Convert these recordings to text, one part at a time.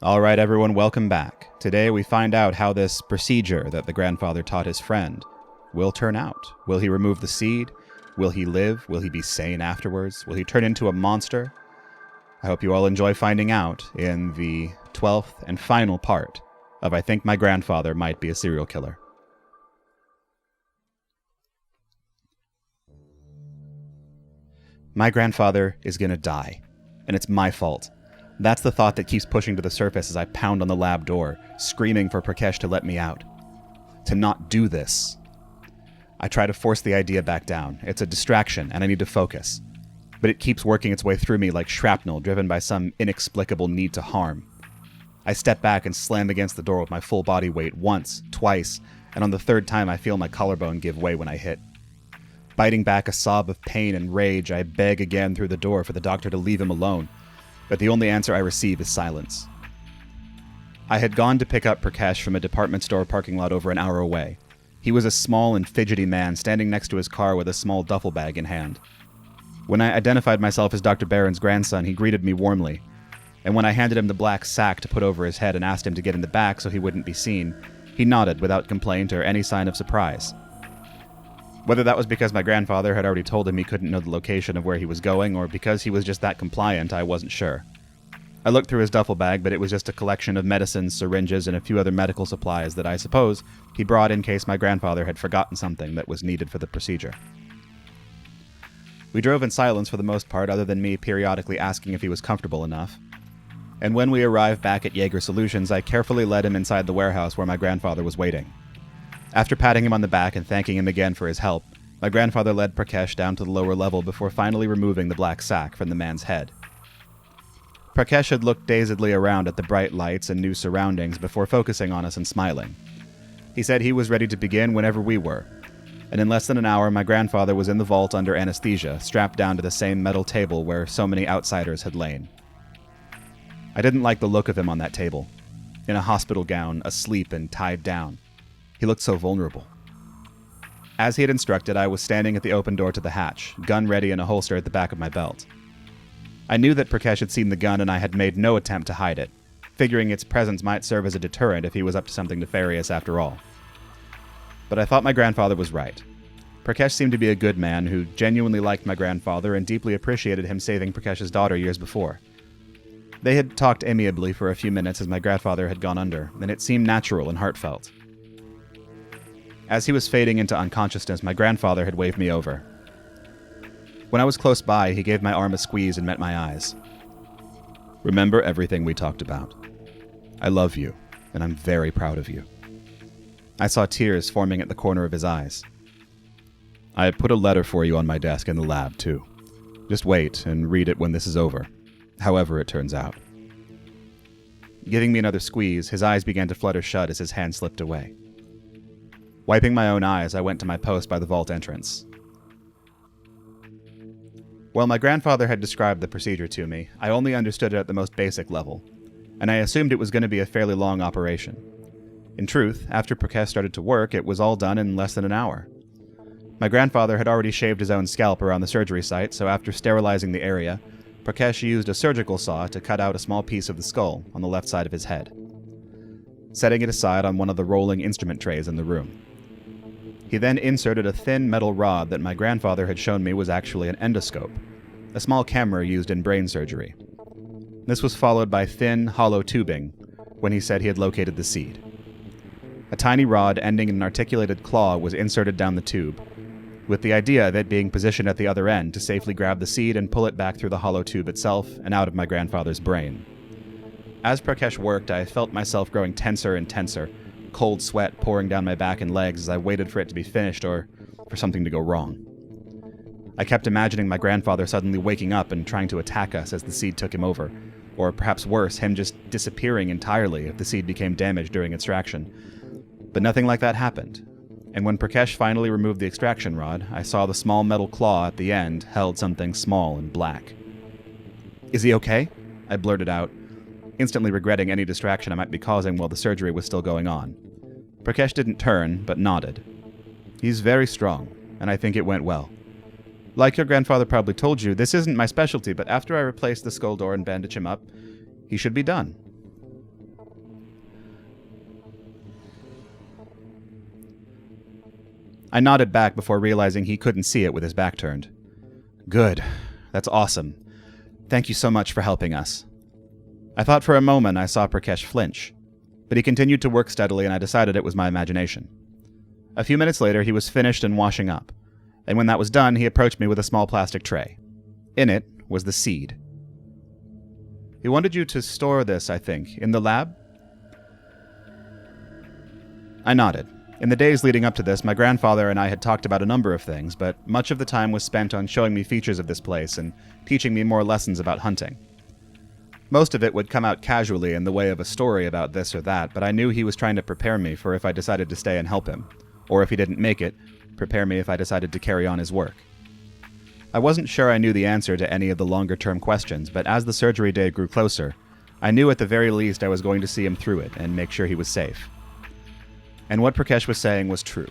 Alright everyone, welcome back. Today we find out how this procedure that the grandfather taught his friend will turn out. Will he remove the seed? Will he live? Will he be sane afterwards? Will he turn into a monster? I hope you all enjoy finding out in the 12th and final part of I Think My Grandfather Might Be a Serial Killer. My grandfather is gonna die, and it's my fault. That's the thought that keeps pushing to the surface as I pound on the lab door, screaming for Prakash to let me out. To not do this. I try to force the idea back down. It's a distraction, and I need to focus. But it keeps working its way through me like shrapnel driven by some inexplicable need to harm. I step back and slam against the door with my full body weight once, twice, and on the third time I feel my collarbone give way when I hit. Biting back a sob of pain and rage, I beg again through the door for the doctor to leave him alone. But the only answer I receive is silence. I had gone to pick up Prakash from a department store parking lot over an hour away. He was a small and fidgety man standing next to his car with a small duffel bag in hand. When I identified myself as Dr. Barron's grandson, he greeted me warmly. And when I handed him the black sack to put over his head and asked him to get in the back so he wouldn't be seen, he nodded without complaint or any sign of surprise. Whether that was because my grandfather had already told him he couldn't know the location of where he was going, or because he was just that compliant, I wasn't sure. I looked through his duffel bag, but it was just a collection of medicines, syringes, and a few other medical supplies that I suppose he brought in case my grandfather had forgotten something that was needed for the procedure. We drove in silence for the most part, other than me periodically asking if he was comfortable enough. And when we arrived back at Jaeger Solutions, I carefully led him inside the warehouse where my grandfather was waiting. After patting him on the back and thanking him again for his help, my grandfather led Prakash down to the lower level before finally removing the black sack from the man's head. Prakash had looked dazedly around at the bright lights and new surroundings before focusing on us and smiling. He said he was ready to begin whenever we were, and in less than an hour my grandfather was in the vault under anesthesia, strapped down to the same metal table where so many outsiders had lain. I didn't like the look of him on that table, in a hospital gown, asleep and tied down. He looked so vulnerable. As he had instructed, I was standing at the open door to the hatch, gun ready in a holster at the back of my belt. I knew that Prakash had seen the gun and I had made no attempt to hide it, figuring its presence might serve as a deterrent if he was up to something nefarious after all. But I thought my grandfather was right. Prakash seemed to be a good man who genuinely liked my grandfather and deeply appreciated him saving Prakash's daughter years before. They had talked amiably for a few minutes as my grandfather had gone under, and it seemed natural and heartfelt. As he was fading into unconsciousness, my grandfather had waved me over. When I was close by, he gave my arm a squeeze and met my eyes. Remember everything we talked about. I love you, and I'm very proud of you. I saw tears forming at the corner of his eyes. I put a letter for you on my desk in the lab, too. Just wait and read it when this is over, however it turns out. Giving me another squeeze, his eyes began to flutter shut as his hand slipped away. Wiping my own eyes, I went to my post by the vault entrance. While my grandfather had described the procedure to me, I only understood it at the most basic level, and I assumed it was going to be a fairly long operation. In truth, after Prakash started to work, it was all done in less than an hour. My grandfather had already shaved his own scalp around the surgery site, so after sterilizing the area, Prakash used a surgical saw to cut out a small piece of the skull on the left side of his head, setting it aside on one of the rolling instrument trays in the room. He then inserted a thin metal rod that my grandfather had shown me was actually an endoscope, a small camera used in brain surgery. This was followed by thin, hollow tubing when he said he had located the seed. A tiny rod ending in an articulated claw was inserted down the tube, with the idea of it being positioned at the other end to safely grab the seed and pull it back through the hollow tube itself and out of my grandfather's brain. As Prakash worked, I felt myself growing tenser and tenser, cold sweat pouring down my back and legs as I waited for it to be finished or for something to go wrong. I kept imagining my grandfather suddenly waking up and trying to attack us as the seed took him over, or perhaps worse, him just disappearing entirely if the seed became damaged during extraction. But nothing like that happened, and when Prakash finally removed the extraction rod, I saw the small metal claw at the end held something small and black. "Is he okay?" I blurted out, instantly regretting any distraction I might be causing while the surgery was still going on. Prakash didn't turn, but nodded. "He's very strong, and I think it went well. Like your grandfather probably told you, this isn't my specialty, but after I replace the skull door and bandage him up, he should be done." I nodded back before realizing he couldn't see it with his back turned. Good. That's awesome. Thank you so much for helping us. I thought for a moment I saw Prakash flinch, but he continued to work steadily and I decided it was my imagination. A few minutes later, he was finished and washing up, and when that was done, he approached me with a small plastic tray. In it was the seed. He wanted you to store this, I think, in the lab? I nodded. In the days leading up to this, my grandfather and I had talked about a number of things, but much of the time was spent on showing me features of this place and teaching me more lessons about hunting. Most of it would come out casually in the way of a story about this or that, but I knew he was trying to prepare me for if I decided to stay and help him, or if he didn't make it, prepare me if I decided to carry on his work. I wasn't sure I knew the answer to any of the longer-term questions, but as the surgery day grew closer, I knew at the very least I was going to see him through it and make sure he was safe. And what Prakash was saying was true.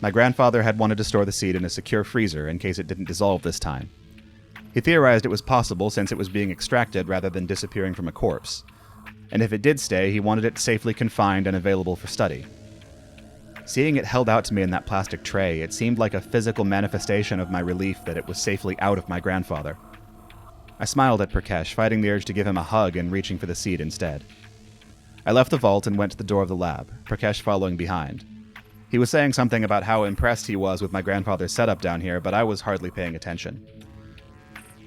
My grandfather had wanted to store the seed in a secure freezer in case it didn't dissolve this time. He theorized it was possible since it was being extracted rather than disappearing from a corpse. And if it did stay, he wanted it safely confined and available for study. Seeing it held out to me in that plastic tray, it seemed like a physical manifestation of my relief that it was safely out of my grandfather. I smiled at Prakash, fighting the urge to give him a hug and reaching for the seed instead. I left the vault and went to the door of the lab, Prakash following behind. He was saying something about how impressed he was with my grandfather's setup down here, but I was hardly paying attention.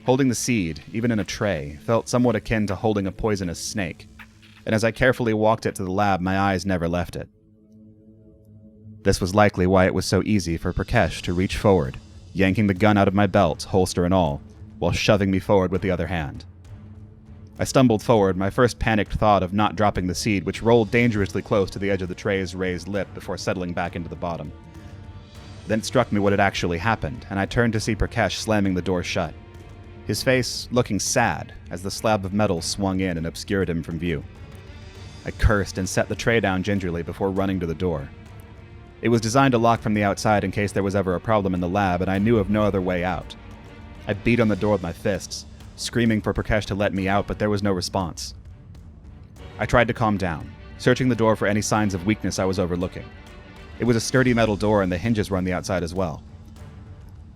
Holding the seed, even in a tray, felt somewhat akin to holding a poisonous snake, and as I carefully walked it to the lab, my eyes never left it. This was likely why it was so easy for Prakash to reach forward, yanking the gun out of my belt, holster and all, while shoving me forward with the other hand. I stumbled forward, my first panicked thought of not dropping the seed, which rolled dangerously close to the edge of the tray's raised lip before settling back into the bottom. Then it struck me what had actually happened, and I turned to see Prakash slamming the door shut, his face looking sad as the slab of metal swung in and obscured him from view. I cursed and set the tray down gingerly before running to the door. It was designed to lock from the outside in case there was ever a problem in the lab, and I knew of no other way out. I beat on the door with my fists, screaming for Prakash to let me out, but there was no response. I tried to calm down, searching the door for any signs of weakness I was overlooking. It was a sturdy metal door and the hinges were on the outside as well.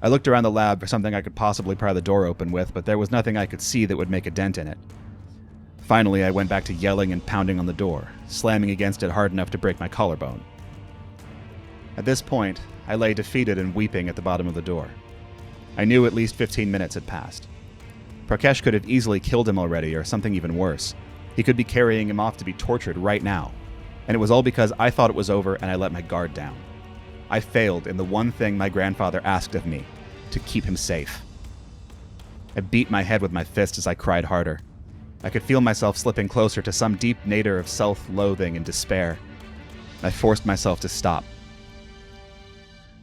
I looked around the lab for something I could possibly pry the door open with, but there was nothing I could see that would make a dent in it. Finally, I went back to yelling and pounding on the door, slamming against it hard enough to break my collarbone. At this point, I lay defeated and weeping at the bottom of the door. I knew at least 15 minutes had passed. Prakash could have easily killed him already, or something even worse. He could be carrying him off to be tortured right now. And it was all because I thought it was over and I let my guard down. I failed in the one thing my grandfather asked of me, to keep him safe. I beat my head with my fist as I cried harder. I could feel myself slipping closer to some deep nadir of self-loathing and despair. I forced myself to stop.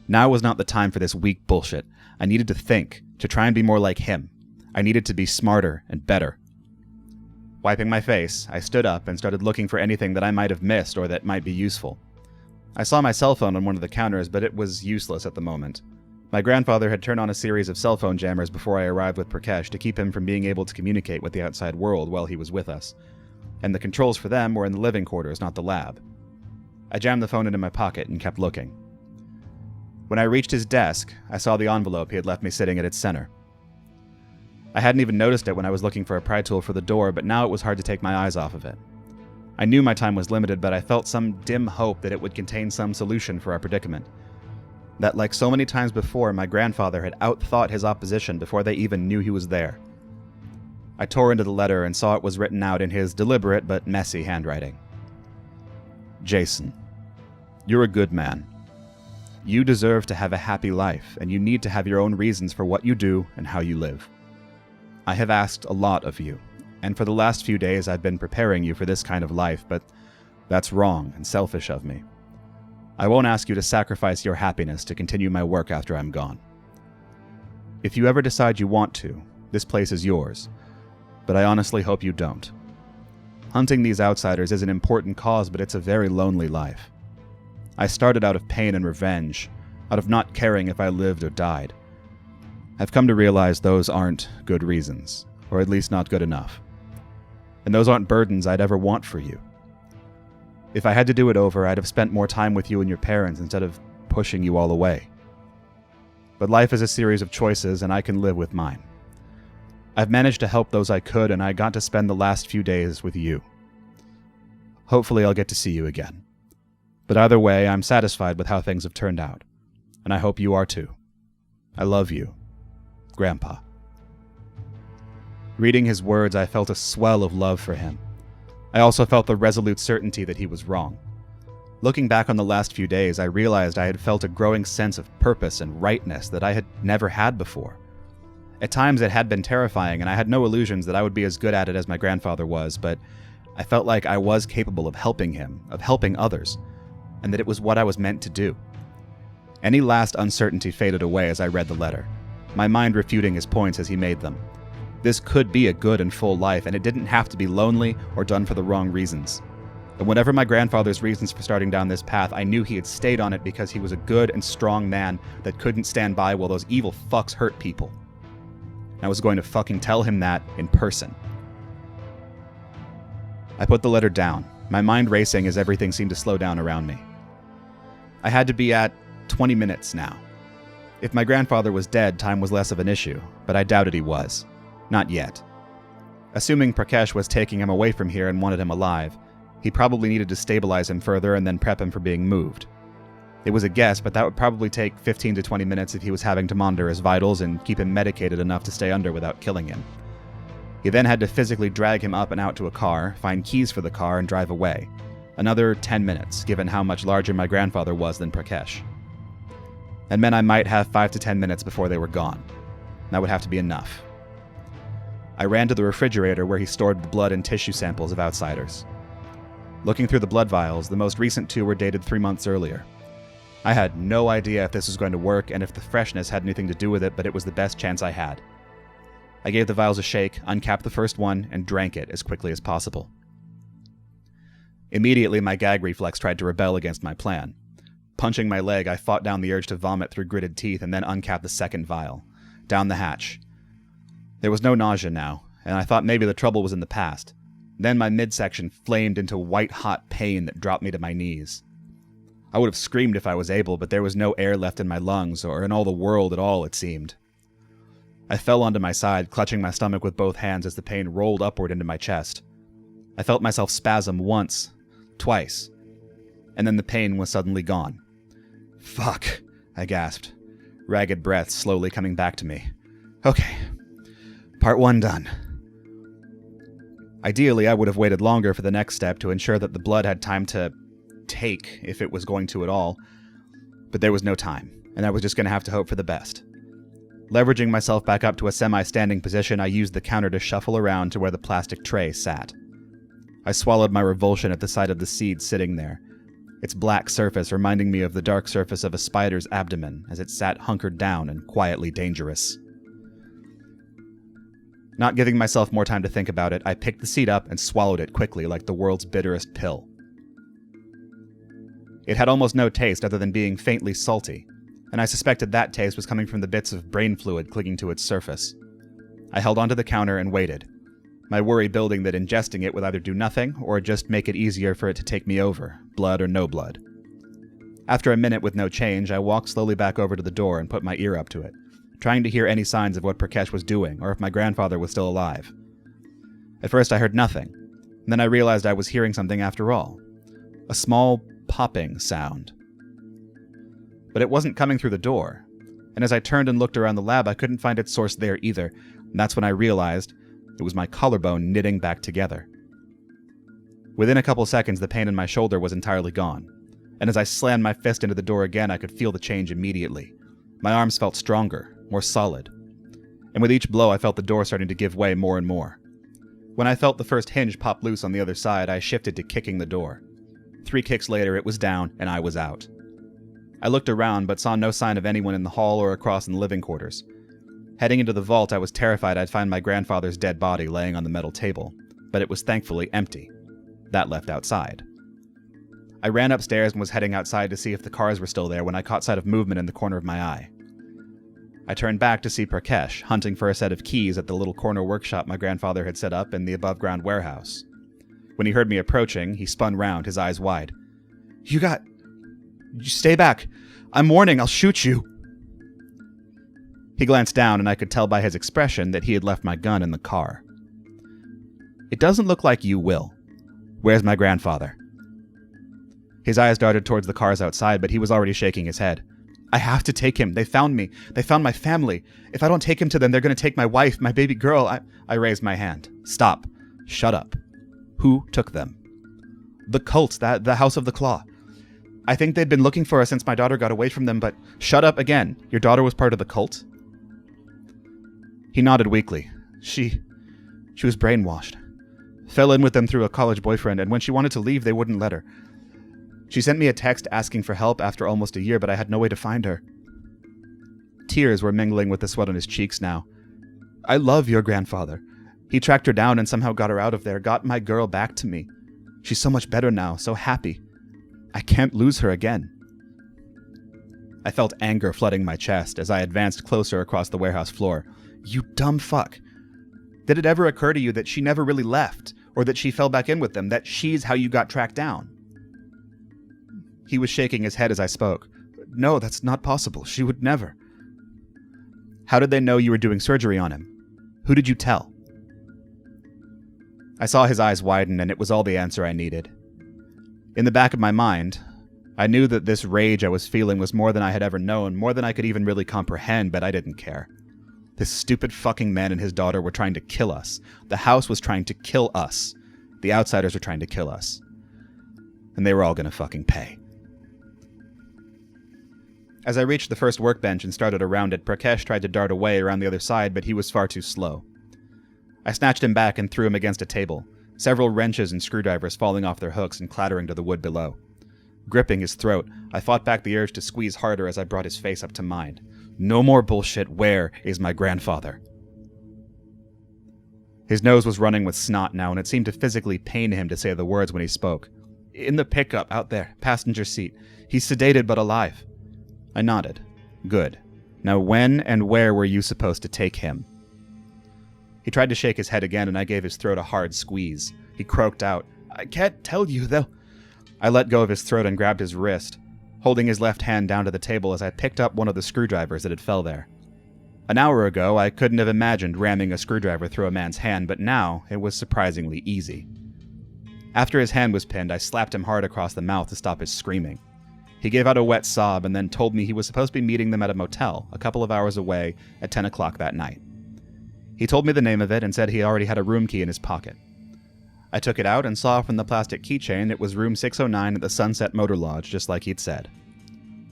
Now was not the time for this weak bullshit. I needed to think, to try and be more like him. I needed to be smarter and better. Wiping my face, I stood up and started looking for anything that I might have missed or that might be useful. I saw my cell phone on one of the counters, but it was useless at the moment. My grandfather had turned on a series of cell phone jammers before I arrived with Prakash to keep him from being able to communicate with the outside world while he was with us, and the controls for them were in the living quarters, not the lab. I jammed the phone into my pocket and kept looking. When I reached his desk, I saw the envelope he had left me sitting at its center. I hadn't even noticed it when I was looking for a pry tool for the door, but now it was hard to take my eyes off of it. I knew my time was limited, but I felt some dim hope that it would contain some solution for our predicament. That, like so many times before, my grandfather had outthought his opposition before they even knew he was there. I tore into the letter and saw it was written out in his deliberate but messy handwriting. Jason, you're a good man. You deserve to have a happy life, and you need to have your own reasons for what you do and how you live. I have asked a lot of you, and for the last few days I've been preparing you for this kind of life, but that's wrong and selfish of me. I won't ask you to sacrifice your happiness to continue my work after I'm gone. If you ever decide you want to, this place is yours, but I honestly hope you don't. Hunting these outsiders is an important cause, but it's a very lonely life. I started out of pain and revenge, out of not caring if I lived or died. I've come to realize those aren't good reasons, or at least not good enough. And those aren't burdens I'd ever want for you. If I had to do it over, I'd have spent more time with you and your parents instead of pushing you all away. But life is a series of choices, and I can live with mine. I've managed to help those I could, and I got to spend the last few days with you. Hopefully I'll get to see you again. But either way, I'm satisfied with how things have turned out, and I hope you are too. I love you, Grandpa. Reading his words, I felt a swell of love for him. I also felt the resolute certainty that he was wrong. Looking back on the last few days, I realized I had felt a growing sense of purpose and rightness that I had never had before. At times it had been terrifying, and I had no illusions that I would be as good at it as my grandfather was, but I felt like I was capable of helping him, of helping others, and that it was what I was meant to do. Any last uncertainty faded away as I read the letter, my mind refuting his points as he made them. This could be a good and full life, and it didn't have to be lonely or done for the wrong reasons. And whatever my grandfather's reasons for starting down this path, I knew he had stayed on it because he was a good and strong man that couldn't stand by while those evil fucks hurt people. I was going to fucking tell him that in person. I put the letter down, my mind racing as everything seemed to slow down around me. I had to be at 20 minutes now. If my grandfather was dead, time was less of an issue, but I doubted he was. Not yet. Assuming Prakash was taking him away from here and wanted him alive, he probably needed to stabilize him further and then prep him for being moved. It was a guess, but that would probably take 15 to 20 minutes if he was having to monitor his vitals and keep him medicated enough to stay under without killing him. He then had to physically drag him up and out to a car, find keys for the car, and drive away. Another 10 minutes, given how much larger my grandfather was than Prakash. That meant I might have 5 to 10 minutes before they were gone. That would have to be enough. I ran to the refrigerator where he stored the blood and tissue samples of outsiders. Looking through the blood vials, the most recent 2 were dated 3 months earlier. I had no idea if this was going to work and if the freshness had anything to do with it, but it was the best chance I had. I gave the vials a shake, uncapped the first one, and drank it as quickly as possible. Immediately, my gag reflex tried to rebel against my plan. Punching my leg, I fought down the urge to vomit through gritted teeth and then uncapped the second vial. Down the hatch. There was no nausea now, and I thought maybe the trouble was in the past. Then my midsection flamed into white-hot pain that dropped me to my knees. I would have screamed if I was able, but there was no air left in my lungs, or in all the world at all, it seemed. I fell onto my side, clutching my stomach with both hands as the pain rolled upward into my chest. I felt myself spasm once, twice, and then the pain was suddenly gone. Fuck, I gasped, ragged breath slowly coming back to me. Okay, part 1 done. Ideally, I would have waited longer for the next step to ensure that the blood had time to take, if it was going to at all, but there was no time, and I was just going to have to hope for the best. Leveraging myself back up to a semi-standing position, I used the counter to shuffle around to where the plastic tray sat. I swallowed my revulsion at the sight of the seed sitting there, its black surface reminding me of the dark surface of a spider's abdomen as it sat hunkered down and quietly dangerous. Not giving myself more time to think about it, I picked the seed up and swallowed it quickly like the world's bitterest pill. It had almost no taste other than being faintly salty, and I suspected that taste was coming from the bits of brain fluid clinging to its surface. I held onto the counter and waited, my worry building that ingesting it would either do nothing or just make it easier for it to take me over, blood or no blood. After a minute with no change, I walked slowly back over to the door and put my ear up to it, trying to hear any signs of what Prakash was doing or if my grandfather was still alive. At first I heard nothing, and then I realized I was hearing something after all. A small popping sound. But it wasn't coming through the door, and as I turned and looked around the lab, I couldn't find its source there either, and that's when I realized it was my collarbone knitting back together. Within a couple seconds, the pain in my shoulder was entirely gone, and as I slammed my fist into the door again, I could feel the change immediately. My arms felt stronger, more solid, and with each blow, I felt the door starting to give way more and more. When I felt the first hinge pop loose on the other side, I shifted to kicking the door. 3 kicks later, it was down, and I was out. I looked around, but saw no sign of anyone in the hall or across in the living quarters. Heading into the vault, I was terrified I'd find my grandfather's dead body laying on the metal table, but it was thankfully empty. That left outside. I ran upstairs and was heading outside to see if the cars were still there when I caught sight of movement in the corner of my eye. I turned back to see Prakash hunting for a set of keys at the little corner workshop my grandfather had set up in the above-ground warehouse. When he heard me approaching, he spun round, his eyes wide. You got Stay back. I'm warning, I'll shoot you. He glanced down, and I could tell by his expression that he had left my gun in the car. It doesn't look like you will. Where's my grandfather? His eyes darted towards the cars outside, but he was already shaking his head. I have to take him. They found me. They found my family. If I don't take him to them, they're going to take my wife, my baby girl. I raised my hand. Stop. Shut up. Who took them? The cult, the House of the Claw. I think they'd been looking for us since my daughter got away from them, but shut up again. Your daughter was part of the cult? He nodded weakly. She was brainwashed. Fell in with them through a college boyfriend, and when she wanted to leave, they wouldn't let her. She sent me a text asking for help after almost a year, but I had no way to find her. Tears were mingling with the sweat on his cheeks now. I love your grandfather. He tracked her down and somehow got her out of there, got my girl back to me. She's so much better now, so happy. I can't lose her again. I felt anger flooding my chest as I advanced closer across the warehouse floor. You dumb fuck. Did it ever occur to you that she never really left, or that she fell back in with them, that she's how you got tracked down? He was shaking his head as I spoke. No, that's not possible. She would never. How did they know you were doing surgery on him? Who did you tell? I saw his eyes widen, and it was all the answer I needed. In the back of my mind, I knew that this rage I was feeling was more than I had ever known, more than I could even really comprehend, but I didn't care. This stupid fucking man and his daughter were trying to kill us. The house was trying to kill us. The outsiders were trying to kill us. And they were all gonna fucking pay. As I reached the first workbench and started around it, Prakash tried to dart away around the other side, but he was far too slow. I snatched him back and threw him against a table, several wrenches and screwdrivers falling off their hooks and clattering to the wood below. Gripping his throat, I fought back the urge to squeeze harder as I brought his face up to mine. No more bullshit. Where is my grandfather? His nose was running with snot now, and it seemed to physically pain him to say the words when he spoke. In the pickup, out there, passenger seat. He's sedated but alive. I nodded. Good. Now when and where were you supposed to take him? He tried to shake his head again, and I gave his throat a hard squeeze. He croaked out, I can't tell you, though. I let go of his throat and grabbed his wrist, holding his left hand down to the table as I picked up one of the screwdrivers that had fell there. An hour ago, I couldn't have imagined ramming a screwdriver through a man's hand, but now it was surprisingly easy. After his hand was pinned, I slapped him hard across the mouth to stop his screaming. He gave out a wet sob and then told me he was supposed to be meeting them at a motel a couple of hours away at 10 o'clock that night. He told me the name of it and said he already had a room key in his pocket. I took it out and saw from the plastic keychain it was room 609 at the Sunset Motor Lodge, just like he'd said.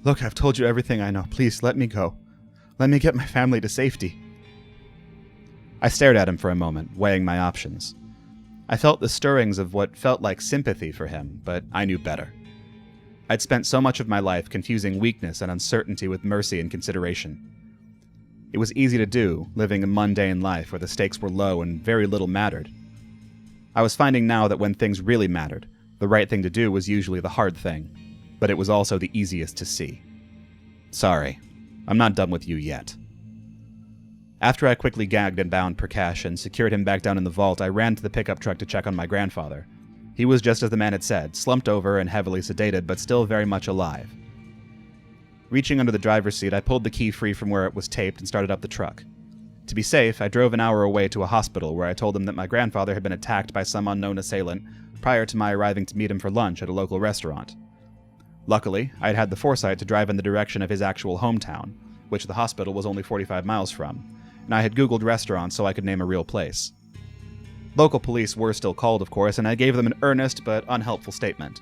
Look, I've told you everything I know. Please, let me go. Let me get my family to safety. I stared at him for a moment, weighing my options. I felt the stirrings of what felt like sympathy for him, but I knew better. I'd spent so much of my life confusing weakness and uncertainty with mercy and consideration. It was easy to do, living a mundane life where the stakes were low and very little mattered. I was finding now that when things really mattered, the right thing to do was usually the hard thing, but it was also the easiest to see. Sorry, I'm not done with you yet. After I quickly gagged and bound Prakash and secured him back down in the vault, I ran to the pickup truck to check on my grandfather. He was just as the man had said, slumped over and heavily sedated, but still very much alive. Reaching under the driver's seat, I pulled the key free from where it was taped and started up the truck. To be safe, I drove an hour away to a hospital where I told them that my grandfather had been attacked by some unknown assailant prior to my arriving to meet him for lunch at a local restaurant. Luckily, I had had the foresight to drive in the direction of his actual hometown, which the hospital was only 45 miles from, and I had Googled restaurants so I could name a real place. Local police were still called, of course, and I gave them an earnest but unhelpful statement.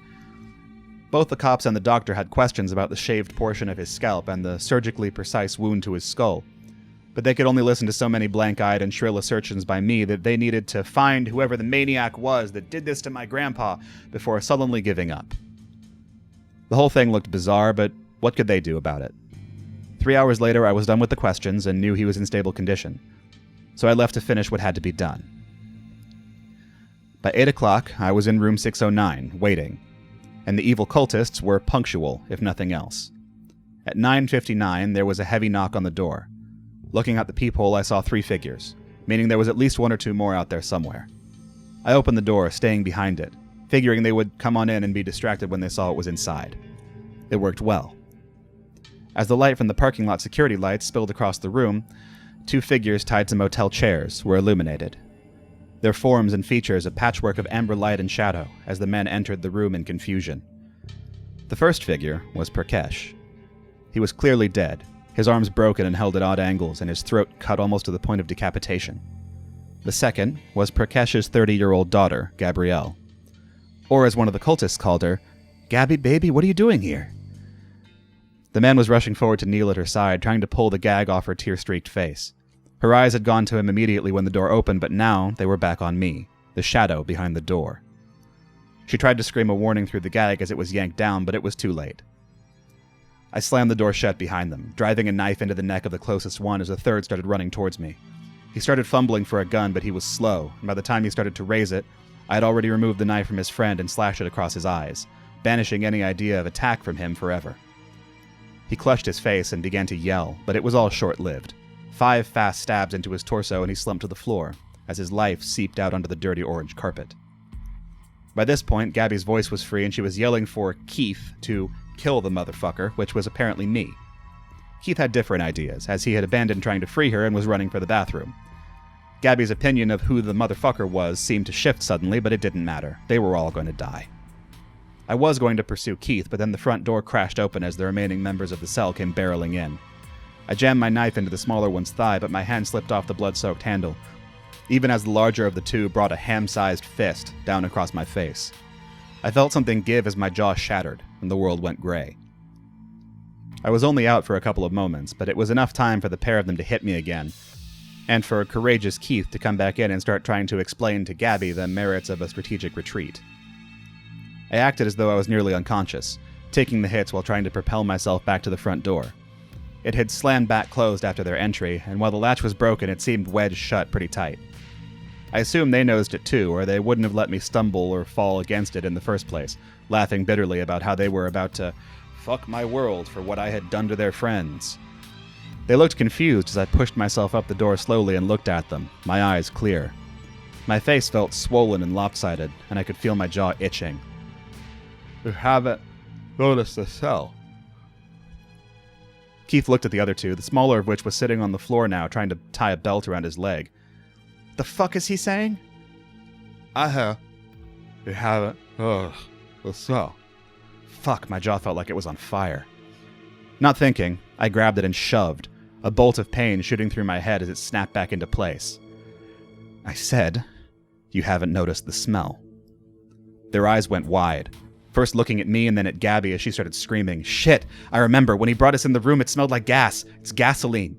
Both the cops and the doctor had questions about the shaved portion of his scalp and the surgically precise wound to his skull, but they could only listen to so many blank-eyed and shrill assertions by me that they needed to find whoever the maniac was that did this to my grandpa before sullenly giving up. The whole thing looked bizarre, but what could they do about it? 3 hours later, I was done with the questions and knew he was in stable condition, so I left to finish what had to be done. By 8 o'clock, I was in room 609, waiting, and the evil cultists were punctual, if nothing else. At 9:59, there was a heavy knock on the door. Looking out the peephole, I saw 3 figures, meaning there was at least 1 or 2 more out there somewhere. I opened the door, staying behind it, figuring they would come on in and be distracted when they saw what was inside. It worked well. As the light from the parking lot security lights spilled across the room, 2 figures tied to motel chairs were illuminated. Their forms and features a patchwork of amber light and shadow as the men entered the room in confusion. The first figure was Prakash. He was clearly dead, his arms broken and held at odd angles, and his throat cut almost to the point of decapitation. The second was Prakash's 30-year-old daughter, Gabrielle. Or as one of the cultists called her, "Gabby, baby, what are you doing here?" The man was rushing forward to kneel at her side, trying to pull the gag off her tear-streaked face. Her eyes had gone to him immediately when the door opened, but now they were back on me, the shadow behind the door. She tried to scream a warning through the gag as it was yanked down, but it was too late. I slammed the door shut behind them, driving a knife into the neck of the closest one as the third started running towards me. He started fumbling for a gun, but he was slow, and by the time he started to raise it, I had already removed the knife from his friend and slashed it across his eyes, banishing any idea of attack from him forever. He clutched his face and began to yell, but it was all short-lived. 5 fast stabs into his torso and he slumped to the floor, as his life seeped out onto the dirty orange carpet. By this point, Gabby's voice was free and she was yelling for Keith to kill the motherfucker, which was apparently me. Keith had different ideas, as he had abandoned trying to free her and was running for the bathroom. Gabby's opinion of who the motherfucker was seemed to shift suddenly, but it didn't matter. They were all going to die. I was going to pursue Keith, but then the front door crashed open as the remaining members of the cell came barreling in. I jammed my knife into the smaller one's thigh, but my hand slipped off the blood-soaked handle, even as the larger of the two brought a ham-sized fist down across my face. I felt something give as my jaw shattered, and the world went gray. I was only out for a couple of moments, but it was enough time for the pair of them to hit me again, and for courageous Keith to come back in and start trying to explain to Gabby the merits of a strategic retreat. I acted as though I was nearly unconscious, taking the hits while trying to propel myself back to the front door. It had slammed back closed after their entry, and while the latch was broken, it seemed wedged shut pretty tight. I assumed they noticed it too, or they wouldn't have let me stumble or fall against it in the first place, laughing bitterly about how they were about to fuck my world for what I had done to their friends. They looked confused as I pushed myself up the door slowly and looked at them, my eyes clear. My face felt swollen and lopsided, and I could feel my jaw itching. "You haven't noticed the cell." Keith looked at the other two, the smaller of which was sitting on the floor now, trying to tie a belt around his leg. "The fuck is he saying?" "I have. You haven't noticed the cell." Fuck, my jaw felt like it was on fire. Not thinking, I grabbed it and shoved, a bolt of pain shooting through my head as it snapped back into place. I said, "You haven't noticed the smell." Their eyes went wide, first looking at me and then at Gabby as she started screaming, "Shit! I remember, when he brought us in the room it smelled like gas. It's gasoline."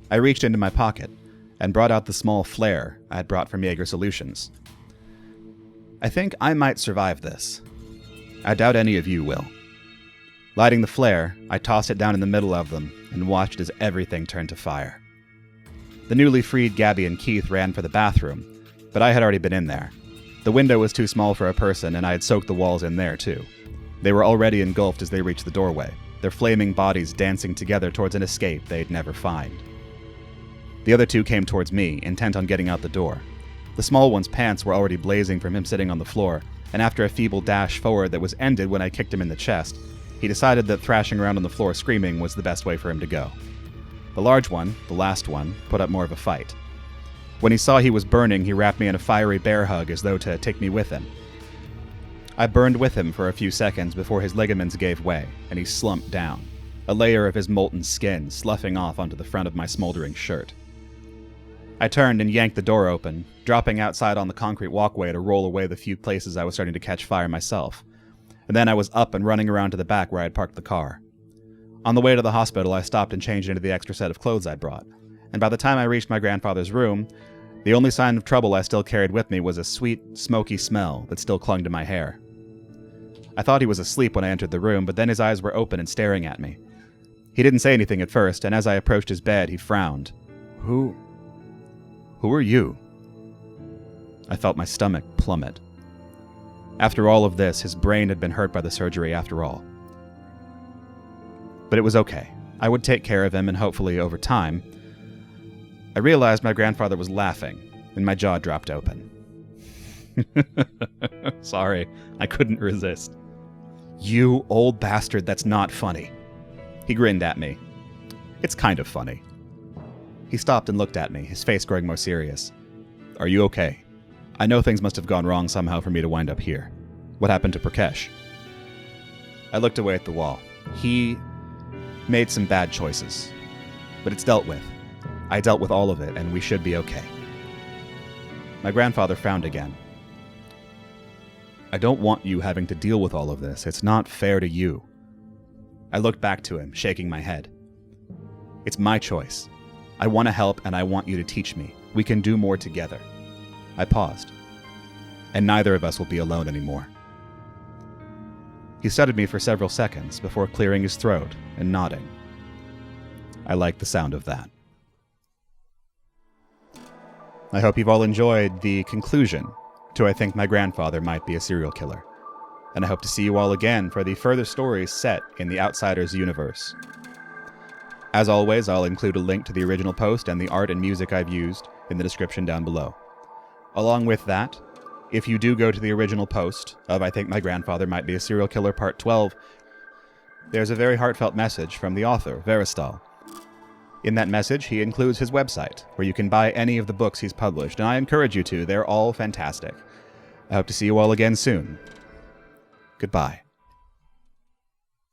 I reached into my pocket and brought out the small flare I had brought from Jaeger Solutions. I think I might survive this. I doubt any of you will. Lighting the flare, I tossed it down in the middle of them and watched as everything turned to fire. The newly freed Gabby and Keith ran for the bathroom, but I had already been in there. The window was too small for a person, and I had soaked the walls in there, too. They were already engulfed as they reached the doorway, their flaming bodies dancing together towards an escape they'd never find. The other two came towards me, intent on getting out the door. The small one's pants were already blazing from him sitting on the floor, and after a feeble dash forward that was ended when I kicked him in the chest, he decided that thrashing around on the floor screaming was the best way for him to go. The large one, the last one, put up more of a fight. When he saw he was burning, he wrapped me in a fiery bear hug as though to take me with him. I burned with him for a few seconds before his ligaments gave way, and he slumped down, a layer of his molten skin sloughing off onto the front of my smoldering shirt. I turned and yanked the door open, dropping outside on the concrete walkway to roll away the few places I was starting to catch fire myself. And then I was up and running around to the back where I'd parked the car. On the way to the hospital, I stopped and changed into the extra set of clothes I'd brought, and by the time I reached my grandfather's room, the only sign of trouble I still carried with me was a sweet, smoky smell that still clung to my hair. I thought he was asleep when I entered the room, but then his eyes were open and staring at me. He didn't say anything at first, and as I approached his bed, he frowned. Who are you?" I felt my stomach plummet. After all of this, his brain had been hurt by the surgery after all. But it was okay. I would take care of him, and hopefully, over time... I realized my grandfather was laughing, and my jaw dropped open. Sorry, I couldn't resist. You old bastard, that's not funny. He grinned at me. It's kind of funny. He stopped and looked at me, his face growing more serious. Are you okay? I know things must have gone wrong somehow for me to wind up here. What happened to Prakash? I looked away at the wall. He made some bad choices, but it's dealt with. I dealt with all of it, and we should be okay. My grandfather frowned again. I don't want you having to deal with all of this. It's not fair to you. I looked back to him, shaking my head. It's my choice. I want to help, and I want you to teach me. We can do more together. I paused. And neither of us will be alone anymore. He studied me for several seconds before clearing his throat and nodding. I liked the sound of that. I hope you've all enjoyed the conclusion to I Think My Grandfather Might Be a Serial Killer. And I hope to see you all again for the further stories set in the Outsiders universe. As always, I'll include a link to the original post and the art and music I've used in the description down below. Along with that, if you do go to the original post of I Think My Grandfather Might Be a Serial Killer Part 12, there's a very heartfelt message from the author, Veristal. In that message, he includes his website, where you can buy any of the books he's published, and I encourage you to. They're all fantastic. I hope to see you all again soon. Goodbye.